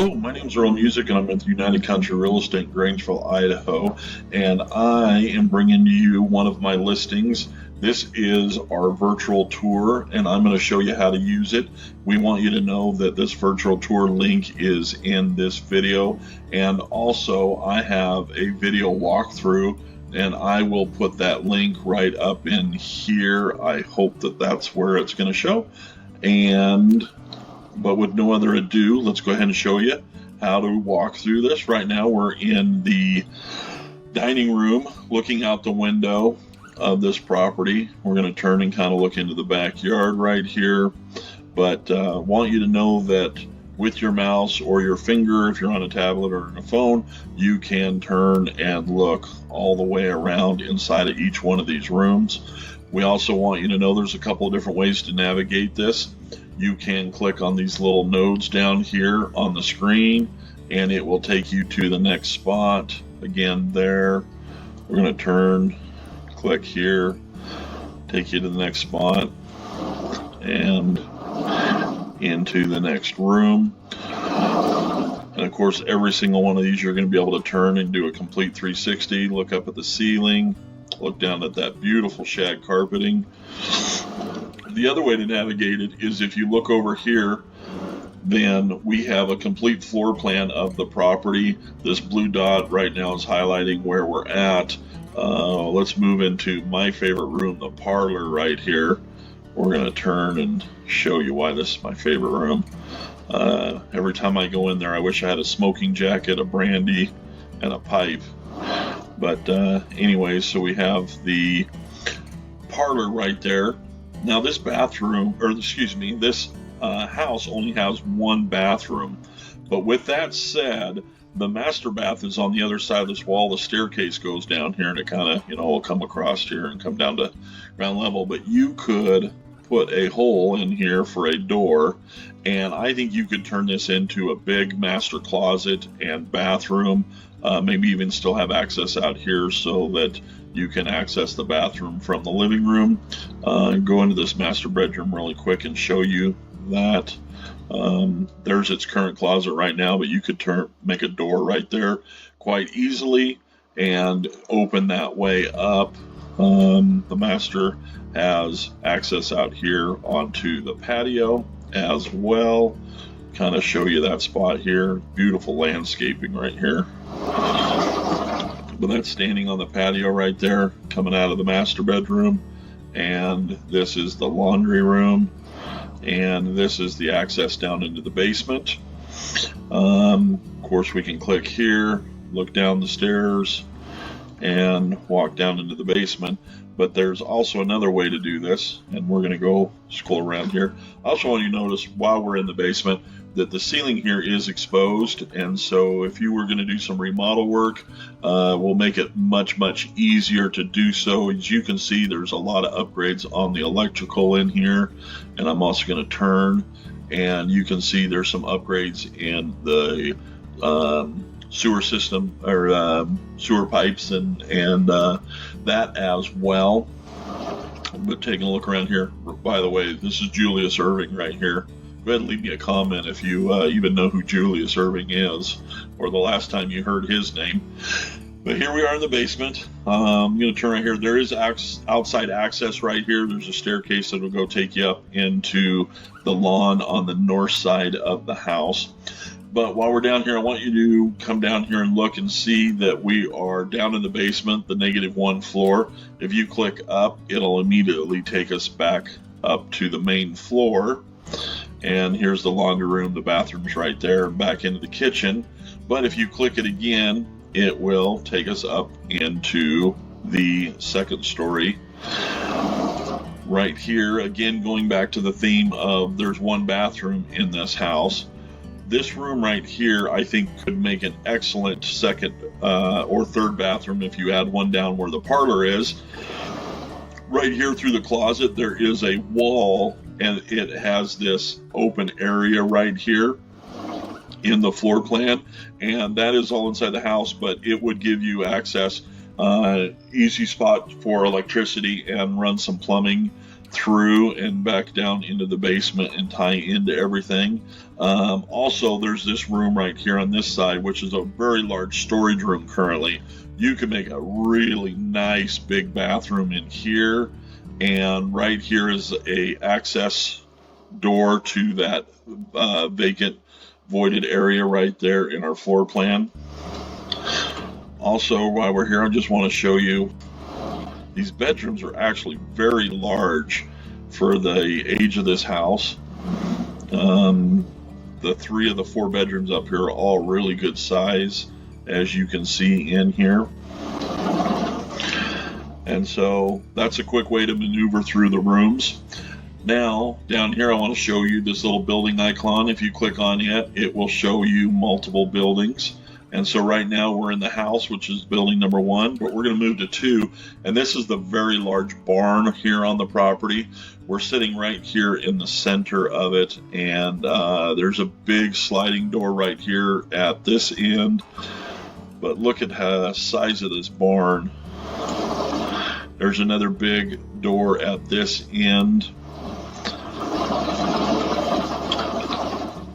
Hello, my name is Earl Musick, and I'm with United Country Real Estate in Grangeville, Idaho, and I am bringing you one of my listings. This is our virtual tour, and I'm going to show you how to use it. We want you to know that this virtual tour link is in this video, and also I have a video walkthrough, and I will put that link right up in here. I hope that that's where it's going to show. But with no other ado, let's go ahead and show you how to walk through this. Right now we're in the dining room looking out the window of this property. We're going to turn and kind of look into the backyard right here. But want you to know that with your mouse or your finger, if you're on a tablet or on a phone, you can turn and look all the way around inside of each one of these rooms. We also want you to know there's a couple of different ways to navigate this. You can click on these little nodes down here on the screen and it will take you to the next spot. Again, there, we're going to turn, click here, take you to the next spot and into the next room. And of course, every single one of these you're going to be able to turn and do a complete 360, look up at the ceiling, look down at that beautiful shag carpeting. The other way to navigate it is if you look over here, then we have a complete floor plan of the property. This blue dot right now is highlighting where we're at. Let's move into my favorite room, the parlor right here. We're going to turn and show you why this is my favorite room. Every time I go in there, I wish I had a smoking jacket, a brandy, and a pipe. But anyway, so we have the parlor right there. Now this this house only has one bathroom. But with that said, the master bath is on the other side of this wall. The staircase goes down here and it kind of, will come across here and come down to ground level. But you could put a hole in here for a door. And I think you could turn this into a big master closet and bathroom. Maybe even still have access out here so that you can access the bathroom from the living room. Go into this master bedroom really quick and show you that. There's its current closet right now, but you could make a door right there quite easily and open that way up. The master has access out here onto the patio as well. Kind of show you that spot here. Beautiful landscaping right here. But that's standing on the patio right there, coming out of the master bedroom. And this is the laundry room. And this is the access down into the basement. Of course, we can click here, look down the stairs, and walk down into the basement. But there's also another way to do this, and we're going to go scroll around here. I also want you to notice while we're in the basement that the ceiling here is exposed, and so if you were going to do some remodel work, we'll make it much easier to do so. As you can see, there's a lot of upgrades on the electrical in here, and I'm also going to turn, and you can see there's some upgrades in the sewer system or sewer pipes and that as well. But taking a look around here, by the way, this is Julius Erving right here. Go ahead and leave me a comment if you even know who Julius Erving is, or the last time you heard his name. But here we are in the basement. I'm going to turn right here. There is outside access right here. There's a staircase that will go take you up into the lawn on the north side of the house. But while we're down here, I want you to come down here and look and see that we are down in the basement, the -1 floor. If you click up, it'll immediately take us back up to the main floor. And here's the laundry room, the bathroom's right there, back into the kitchen. But if you click it again, it will take us up into the second story. Right here, again, going back to the theme of there's one bathroom in this house. This room right here, I think, could make an excellent second or third bathroom if you add one down where the parlor is. Right here through the closet, there is a wall, and it has this open area right here in the floor plan, and that is all inside the house, but it would give you access, easy spot for electricity and run some plumbing through and back down into the basement and tie into everything. Also, there's this room right here on this side, which is a very large storage room currently. You can make a really nice big bathroom in here, and right here is a access door to that vacant voided area right there in our floor plan. Also, while we're here, I just want to show you these bedrooms are actually very large for the age of this house. The 3 of the 4 bedrooms up here are all really good size, as you can see in here. And so that's a quick way to maneuver through the rooms. Now, down here I want to show you this little building icon. If you click on it, it will show you multiple buildings. And so right now we're in the house, which is building number 1, but we're going to move to 2. And this is the very large barn here on the property. We're sitting right here in the center of it, and there's a big sliding door right here at this end. But look at the size of this barn. There's another big door at this end.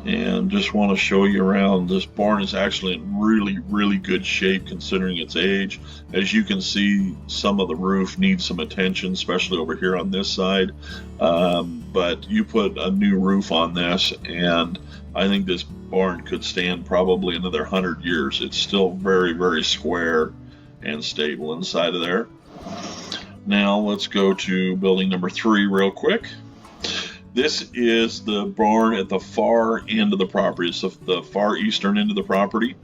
And just want to show you around. This barn is actually in really, really good shape considering its age. As you can see, some of the roof needs some attention, especially over here on this side. But you put a new roof on this, and I think this barn could stand probably another 100 years. It's still very, very square and stable inside of there. Now let's go to building number 3 real quick. This is the barn at the far end of the property. It's the far eastern end of the property,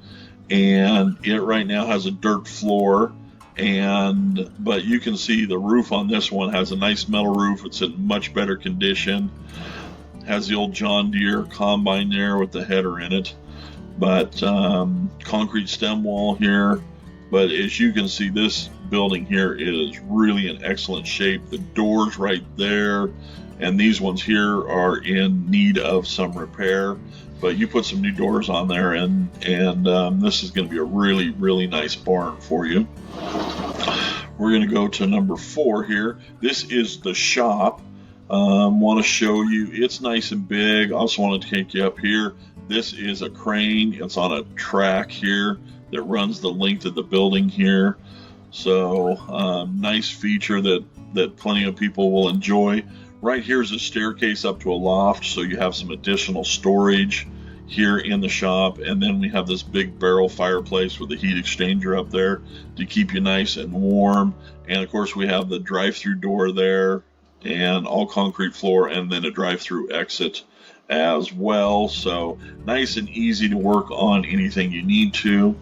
and it right now has a dirt floor. But you can see the roof on this one has a nice metal roof. It's in much better condition. Has the old John Deere combine there with the header in it, but concrete stem wall here. But as you can see, this building here is really in excellent shape. The doors right there, and these ones here are in need of some repair, but you put some new doors on there, and this is going to be a really, really nice barn for you. We're going to go to number 4 here. This is the shop. Want to show you, it's nice and big. Also want to take you up here. This is a crane. It's on a track here that runs the length of the building here. So nice feature that plenty of people will enjoy. Right here is a staircase up to a loft, so you have some additional storage here in the shop. And then we have this big barrel fireplace with a heat exchanger up there to keep you nice and warm. And of course we have the drive-through door there, and all concrete floor, and then a drive-through exit as well. So nice and easy to work on anything you need to.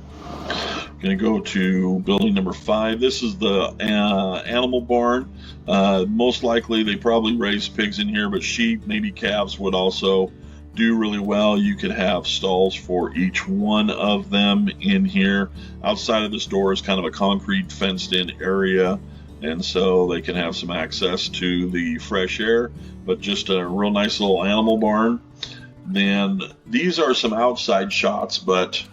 Going to go to building number 5. This is the animal barn. Most likely they probably raise pigs in here, but sheep, maybe calves would also do really well. You could have stalls for each one of them in here. Outside of this door is kind of a concrete fenced in area, and so they can have some access to the fresh air, but just a real nice little animal barn. Then these are some outside shots, but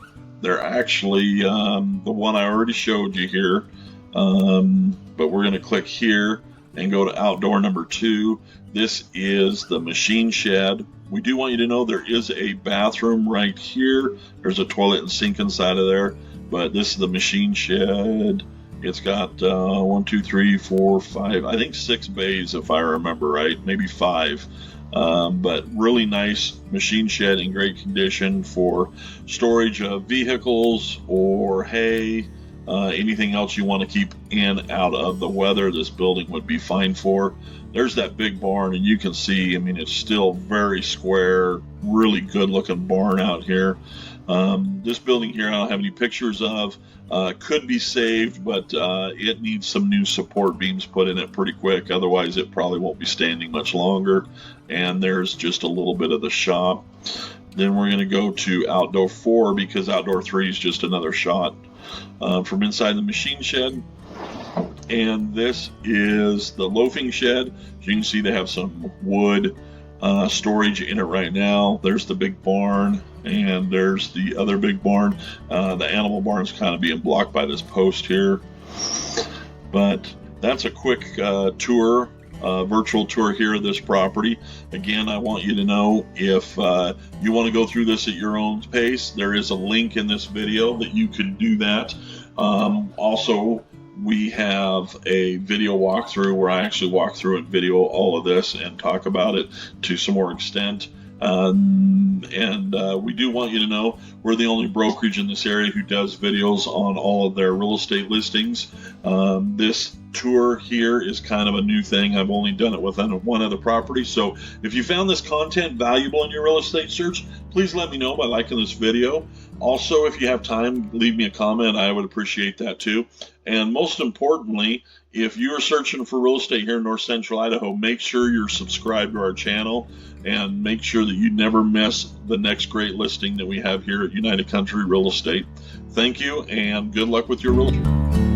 they're actually the one I already showed you here. But we're going to click here and go to outdoor number 2. This is the machine shed. We do want you to know there is a bathroom right here. There's a toilet and sink inside of there, but this is the machine shed. It's got 1, 2, 3, 4, 5, I think 6 bays if I remember right, maybe 5. But really nice machine shed in great condition for storage of vehicles or hay, anything else you want to keep in out of the weather. This building would be fine for. There's that big barn, and you can see, I mean, it's still very square, really good looking barn out here. This building here I don't have any pictures of. Could be saved, but it needs some new support beams put in it pretty quick. Otherwise it probably won't be standing much longer. And there's just a little bit of the shop. Then we're going to go to outdoor 4, because outdoor 3 is just another shot from inside the machine shed. And this is the loafing shed. As you can see, they have some wood storage in it right now. There's the big barn, and there's the other big barn. The animal barn is kind of being blocked by this post here. But that's a quick tour virtual tour here of this property. Again, I want you to know, if you want to go through this at your own pace, there is a link in this video that you can do that. Also, we have a video walkthrough where I actually walk through and video all of this and talk about it to some more extent. We do want you to know we're the only brokerage in this area who does videos on all of their real estate listings. This tour here is kind of a new thing. I've only done it with one other property. So if you found this content valuable in your real estate search, please let me know by liking this video. Also, if you have time, leave me a comment. I would appreciate that too. And most importantly, if you are searching for real estate here in North Central Idaho, make sure you're subscribed to our channel and make sure that you never miss the next great listing that we have here at United Country Real Estate. Thank you and good luck with your realtor.